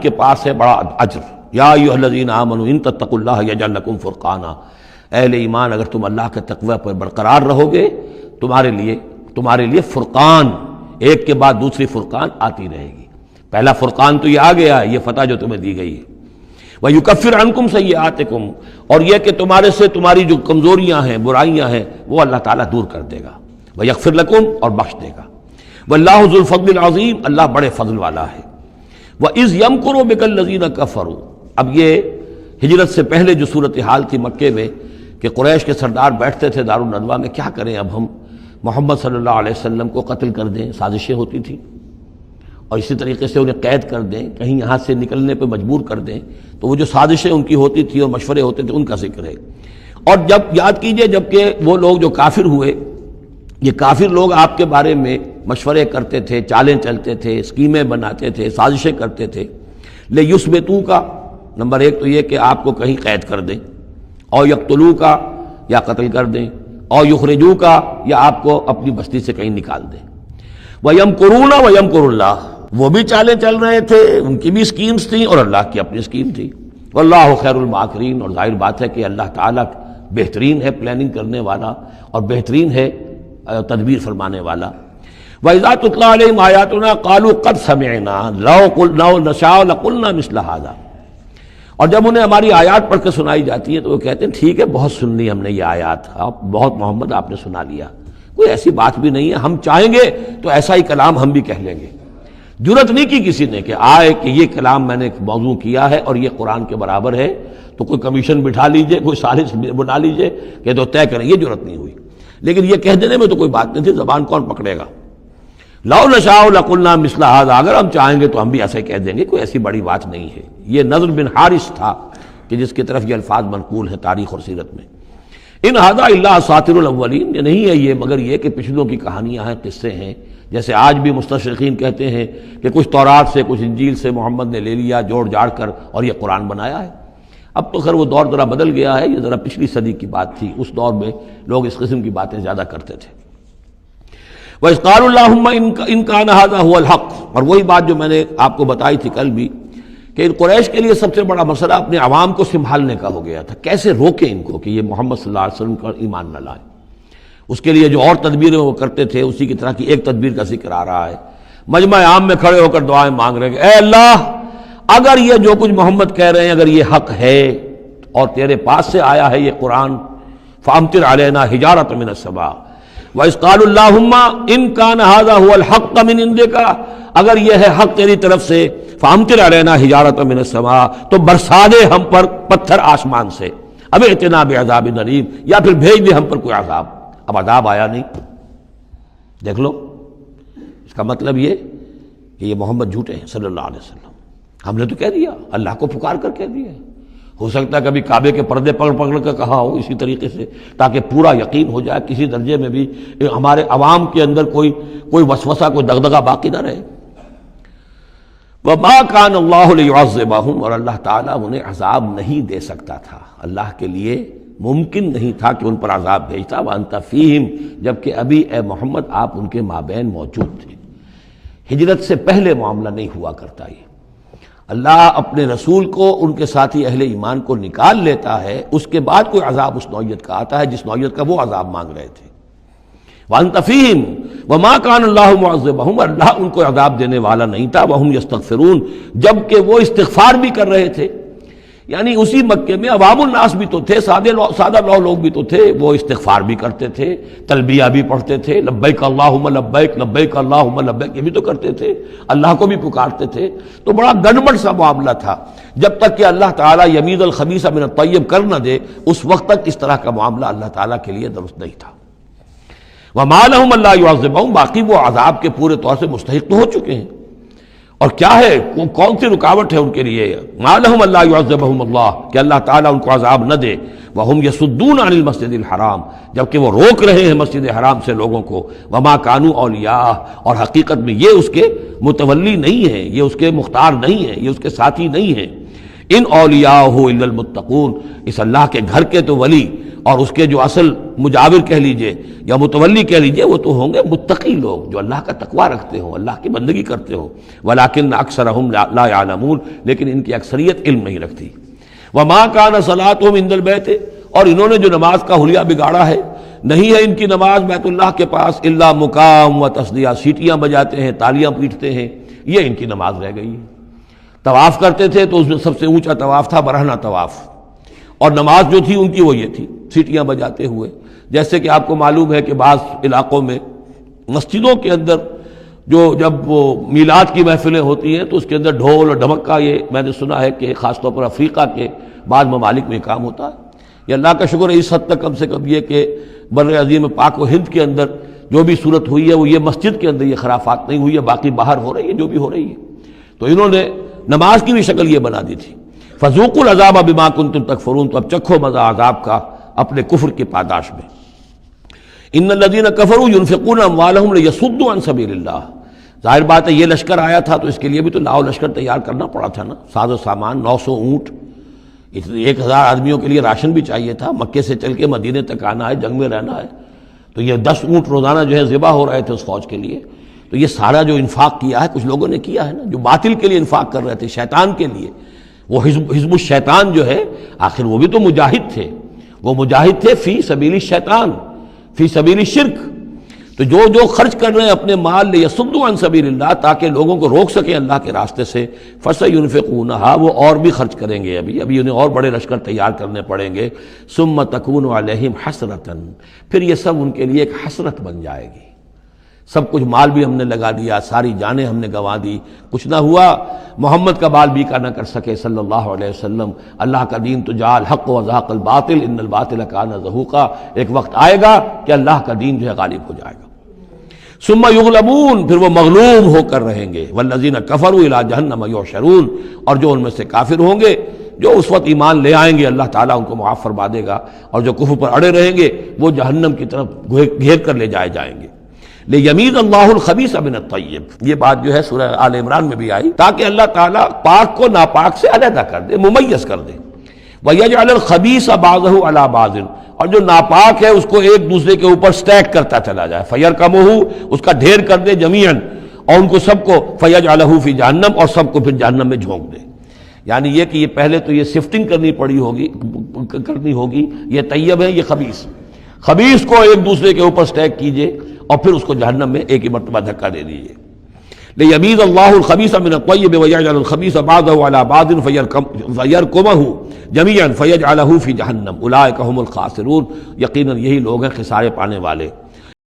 کے پاس ہے بڑا اجر۔ یا ایھا الذین آمنوا ان تتقوا اللہ یجعل لکم فرقانا، اہل ایمان اگر تم اللہ کے تقوی پر برقرار رہو گے تمہارے لیے فرقان، ایک کے بعد دوسری فرقان آتی رہے گی۔ پہلا فرقان تو یہ آ گیا، یہ فتح جو تمہیں دی گئی ہے۔ وَيُكَفِّرْ عَنْكُمْ سَيِّئَاتِكُمْ، اور یہ کہ تمہارے سے تمہاری جو کمزوریاں ہیں، برائیاں ہیں، وہ اللہ تعالیٰ دور کر دے گا۔ وَيَغْفِرْ لَكُمْ، اور بخش دے گا۔ وَاللَّهُ ذُو الْفَضْلِ الْعَظِيمِ، اللہ بڑے فضل والا ہے۔ وَإِذْ يَمْكُرُ بِكَ الَّذِينَ كَفَرُوا، اب یہ ہجرت سے پہلے جو صورتحال تھی مکے میں کہ قریش کے سردار بیٹھتے تھے دارالندوہ میں، کیا کریں اب ہم محمد صلی اللہ علیہ وسلم کو قتل کر دیں، سازشیں ہوتی تھیں، اور اسی طریقے سے انہیں قید کر دیں، کہیں یہاں سے نکلنے پہ مجبور کر دیں، تو وہ جو سازشیں ان کی ہوتی تھی اور مشورے ہوتے تھے ان کا ذکر ہے۔ اور جب یاد کیجئے جب کہ وہ لوگ جو کافر ہوئے، یہ کافر لوگ آپ کے بارے میں مشورے کرتے تھے، چالیں چلتے تھے، اسکیمیں بناتے تھے، سازشیں کرتے تھے۔ لِیُثْبِتُوکَ، نمبر ایک تو یہ کہ آپ کو کہیں قید کر دیں، اور یقتلوک، یا قتل کر دیں، اور یخرجوک، یا آپ کو اپنی بستی سے کہیں نکال دیں۔ وَيَمْكُرُونَ وَيَمْكُرُ اللَّهُ، وہ بھی چالیں چل رہے تھے، ان کی بھی اسکیمز تھیں اور اللہ کی اپنی اسکیم تھی۔ وَاللَّهُ خَيْرُ الْمَاكِرِينَ، اور ظاہر بات ہے کہ اللہ تعالیٰ بہترین ہے پلاننگ کرنے والا اور بہترین ہے تدبیر فرمانے والا۔ وَإِذَا تُتْلَىٰ عَلَيْهِمْ آيَاتُنَا قَالُوا قَدْ سَمِعْنَا لَوْ نَشَاءُ لَقُلْنَا مِثْلَ هَٰذَا، اور جب انہیں ہماری آیات پڑھ کے سنائی جاتی ہے تو وہ کہتے ہیں ٹھیک ہے، بہت سن لی ہم نے یہ آیات، بہت محمد آپ نے سنا لیا، کوئی ایسی بات بھی نہیں ہے، ہم چاہیں گے تو ایسا ہی کلام ہم بھی کہہ لیں گے۔ جرت نہیں کی کسی نے کہ آئے کہ یہ کلام میں نے ایک موضوع کیا ہے اور یہ قرآن کے برابر ہے، تو کوئی کمیشن بٹھا لیجئے، کوئی سازش بنا لیجئے کہ تو طے کریں، یہ جرت نہیں ہوئی۔ لیکن یہ کہہ دینے میں تو کوئی بات نہیں تھی، زبان کون پکڑے گا۔ لَوْ نَشَاءُ لَقُلْنَا مِثْلَ هَٰذَا، اگر ہم چاہیں گے تو ہم بھی ایسے کہہ دیں گے، کوئی ایسی بڑی بات نہیں ہے۔ یہ نضر بن حارث تھا کہ جس کی طرف یہ الفاظ منقول ہیں تاریخ اور سیرت میں۔ ان ھذا الا اساطیر الاولین، یہ نہیں ہے یہ مگر یہ کہ پچھلوں کی کہانیاں ہیں، قصے ہیں، جیسے آج بھی مستشرقین کہتے ہیں کہ کچھ تورات سے کچھ انجیل سے محمد نے لے لیا جوڑ جاڑ کر اور یہ قرآن بنایا ہے۔ اب تو خیر وہ دور ذرا بدل گیا ہے، یہ ذرا پچھلی صدی کی بات تھی، اس دور میں لوگ اس قسم کی باتیں زیادہ کرتے تھے۔ وَإِذْ قَالُوا اللَّهُمَّ إِنْ كَانَ هَذَا هُوَ الْحَقُّ، اور وہی بات جو میں نے آپ کو بتائی تھی کل بھی کہ ان قریش کے لیے سب سے بڑا مسئلہ اپنے عوام کو سنبھالنے کا ہو گیا تھا، کیسے روکیں ان کو کہ یہ محمد صلی اللہ علیہ وسلم کا ایمان نہ لائیں۔ اس کے لیے جو اور تدبیریں وہ کرتے تھے اسی کی طرح کی ایک تدبیر کا ذکر آ رہا ہے۔ مجمع عام میں کھڑے ہو کر دعائیں مانگ رہے ہیں، اے اللہ اگر یہ جو کچھ محمد کہہ رہے ہیں اگر یہ حق ہے اور تیرے پاس سے آیا ہے یہ قرآن، فَأَمْطِرْ عَلَيْنَا حِجَارَةً مِّنَ السَّمَاءِ وَإِذْ قَالُوا اللَّهُمَّ إِنْ كَانَ هَذَا هُوَ الْحَقُّ مِنْ عِنْدِكَ، اگر یہ ہے حق تیری طرف سے، فَأَمْطِرْ عَلَيْنَا حِجَارَةً مِّنَ السَّمَاءِ، تو برسا دے ہم پر پتھر آسمان سے، اب ائتنا بعذاب الیم، یا پھر بھیج دے ہم پر کوئی عذاب۔ اب عذاب آیا نہیں، دیکھ لو، اس کا مطلب یہ کہ یہ محمد جھوٹے ہیں صلی اللہ علیہ وسلم۔ ہم نے تو کہہ دیا، اللہ کو پکار کر کہہ دیا، ہو سکتا ہے کبھی کعبے کے پردے پکڑ پکڑ کر کہا ہو اسی طریقے سے، تاکہ پورا یقین ہو جائے، کسی درجے میں بھی ہمارے عوام کے اندر کوئی وسوسہ، کوئی دغدغہ باقی نہ رہے۔ وَمَا كَانَ اللَّهُ لِيُعَذِّبَهُمْ، اور اللہ تعالیٰ انہیں عذاب نہیں دے سکتا تھا، اللہ کے لیے ممکن نہیں تھا کہ ان پر عذاب بھیجتا۔ وَأَنْتَ فِيهِمْ، جبکہ ابھی اے محمد آپ ان کے مابین موجود تھے۔ ہجرت سے پہلے معاملہ نہیں ہوا کرتا یہ، اللہ اپنے رسول کو ان کے ساتھی اہل ایمان کو نکال لیتا ہے، اس کے بعد کوئی عذاب اس نوعیت کا آتا ہے جس نوعیت کا وہ عذاب مانگ رہے تھے۔ وَأَنْتَ فِيهِمْ وَمَا كَانَ اللَّهُ مُعَذِّبَهُمْ، اللہ ان کو عذاب دینے والا نہیں تھا۔ وَهُمْ يَسْتَغْفِرُونَ، جبکہ وہ استغفار بھی کر رہے تھے، یعنی اسی مکے میں عوام الناس بھی تو تھے، سادہ لوگ بھی تو تھے، وہ استغفار بھی کرتے تھے، تلبیہ بھی پڑھتے تھے، لبیک اللہم لبیک لبیک اللہم لبیک، یہ بھی تو کرتے تھے، اللہ کو بھی پکارتے تھے۔ تو بڑا گڑبڑ سا معاملہ تھا، جب تک کہ اللہ تعالیٰ یمیز الخبیث من الطیب کر نہ دے اس وقت تک اس طرح کا معاملہ اللہ تعالیٰ کے لیے درست نہیں تھا۔ وَمَا لَهُمْ أَلَّا يُعَذِّبَهُمْ، باقی وہ عذاب کے پورے طور سے مستحق تو ہو چکے ہیں، اور کیا ہے کون سی رکاوٹ ہے ان کے لیے؟ مَا لَهُمْ أَلَّا يُعَذِّبَهُمُ اللَّهُ، کہ اللہ تعالیٰ ان کو عذاب نہ دے۔ وَهُمْ يَصُدُّونَ عَنِ الْمَسْجِدِ الْحَرَامِ، جبکہ وہ روک رہے ہیں مسجد حرام سے لوگوں کو۔ وَمَا كَانُوا أَوْلِيَاءَهُ، اور حقیقت میں یہ اس کے متولی نہیں ہیں، یہ اس کے مختار نہیں ہیں، یہ اس کے ساتھی نہیں ہیں۔ ان اولیاءہ الا المتقون، اس اللہ کے گھر کے تو ولی اور اس کے جو اصل مجاور کہہ لیجئے یا متولی کہہ لیجئے وہ تو ہوں گے متقی لوگ جو اللہ کا تقوی رکھتے ہوں، اللہ کی بندگی کرتے ہوں. ولیکن اکثرہم لا یعلمون، لیکن ان کی اکثریت علم نہیں رکھتی. وما کان صلاتہم عند البیت، اور انہوں نے جو نماز کا حلیہ بگاڑا ہے، نہیں ہے ان کی نماز بیت اللہ کے پاس الا مقام و تصدیہ، سیٹیاں بجاتے ہیں، تالیاں پیٹتے ہیں، یہ ان کی نماز رہ گئی ہے. طواف کرتے تھے تو اس میں سب سے اونچا طواف تھا برہنہ طواف، اور نماز جو تھی ان کی وہ یہ تھی، سیٹیاں بجاتے ہوئے. جیسے کہ آپ کو معلوم ہے کہ بعض علاقوں میں مسجدوں کے اندر جب وہ میلاد کی محفلیں ہوتی ہیں تو اس کے اندر ڈھول اور ڈھمکا، یہ میں نے سنا ہے کہ خاص طور پر افریقہ کے بعض ممالک میں کام ہوتا ہے. یہ اللہ کا شکر ہے اس حد تک کم سے کم یہ کہ بر عظیم پاک و ہند کے اندر جو بھی صورت ہوئی ہے وہ یہ مسجد کے اندر یہ خرافات نہیں ہوئی ہے، باقی باہر ہو رہی ہے جو بھی ہو رہی ہے. تو انہوں نے نماز کی بھی شکل یہ بنا دی تھی. فذوقوا العذاب بما کنتم تکفرون، تو اب چکھو مزہ عذاب کا اپنے کفر کی پاداش میں. ان الذین کفروا ينفقون اموالهم لیصدوا عن سبیل اللہ. ظاہر بات ہے یہ لشکر آیا تھا تو اس کے لیے بھی تو لاؤ لشکر تیار کرنا پڑا تھا نا، ساز و سامان، 900 اونٹ، 1000 آدمیوں کے لیے راشن بھی چاہیے تھا. مکے سے چل کے مدینے تک آنا ہے، جنگ میں رہنا ہے، تو یہ 10 اونٹ روزانہ جو ہے ذبح ہو رہے تھے اس فوج کے لیے. تو یہ سارا جو انفاق کیا ہے کچھ لوگوں نے کیا ہے نا، جو باطل کے لیے انفاق کر رہے تھے، شیطان کے لیے. وہ حزب الشیطان جو ہے آخر وہ بھی تو مجاہد تھے، وہ مجاہد تھے فی سبیل الشیطان، فی سبیل الشرک. تو جو خرچ کر رہے ہیں اپنے مال لیصدوا عن سبیل اللہ، تاکہ لوگوں کو روک سکیں اللہ کے راستے سے، فسینفقونھا، وہ اور بھی خرچ کریں گے. ابھی انہیں اور بڑے لشکر تیار کرنے پڑیں گے. ثم تکون علیہم حسرۃ، پھر یہ سب ان کے لیے ایک حسرت بن جائے گی. سب کچھ مال بھی ہم نے لگا دیا، ساری جانیں ہم نے گنوا دی، کچھ نہ ہوا. محمد کا بال بیکا نہ کر سکے صلی اللہ علیہ وسلم. اللہ کا دین تو جا الحق وزهق الباطل ان الباطل کان زہوقا. ایک وقت آئے گا کہ اللہ کا دین جو ہے غالب ہو جائے گا. ثم یغلبون، پھر وہ مغلوب ہو کر رہیں گے. والذین کفروا الی جہنم یحشرون، اور جو ان میں سے کافر ہوں گے، جو اس وقت ایمان لے آئیں گے اللہ تعالیٰ ان کو معاف فرما دے گا، اور جو کفر پر اڑے رہیں گے وہ جہنم کی طرف گھیر کر لے جائے جائیں گے. لیمیز اللہ الخبیث من الطیب، یہ بات جو ہے سورہ آل عمران میں بھی آئی، تاکہ اللہ تعالیٰ پاک کو ناپاک سے علیحدہ کر دے، ممیز کر دے. وَيَجْعَلَ الْخَبِيثَ بَعْضَهُ عَلَى بَعْضٍ، اور جو ناپاک ہے اس کو ایک دوسرے کے اوپر سٹیک کرتا چلا جائے. فَيَرْكَمُهُ، اس کا ڈھیر کر دے، جَمِيعًا، اور ان کو سب کو فَيَجْعَلَهُ فِي جَهَنَّمَ، اور سب کو پھر جہنم میں جھونک دے. یعنی یہ کہ یہ پہلے تو یہ سفٹنگ کرنی ہوگی، یہ طیب ہے، یہ خبیث. خبیث کو ایک دوسرے کے اوپر سٹیک کیجئے اور پھر اس کو جہنم میں ایک ہی مرتبہ دھکا دے دیجئے. لیمیز اللہ الخبیث من الطیب ویجعل الخبیث بعضه علی بعض فیرکمہ جمیعا فیجعلہ فی جہنم اولئک هم الخاسرون. یقیناً یہی لوگ ہیں خسارے پانے والے.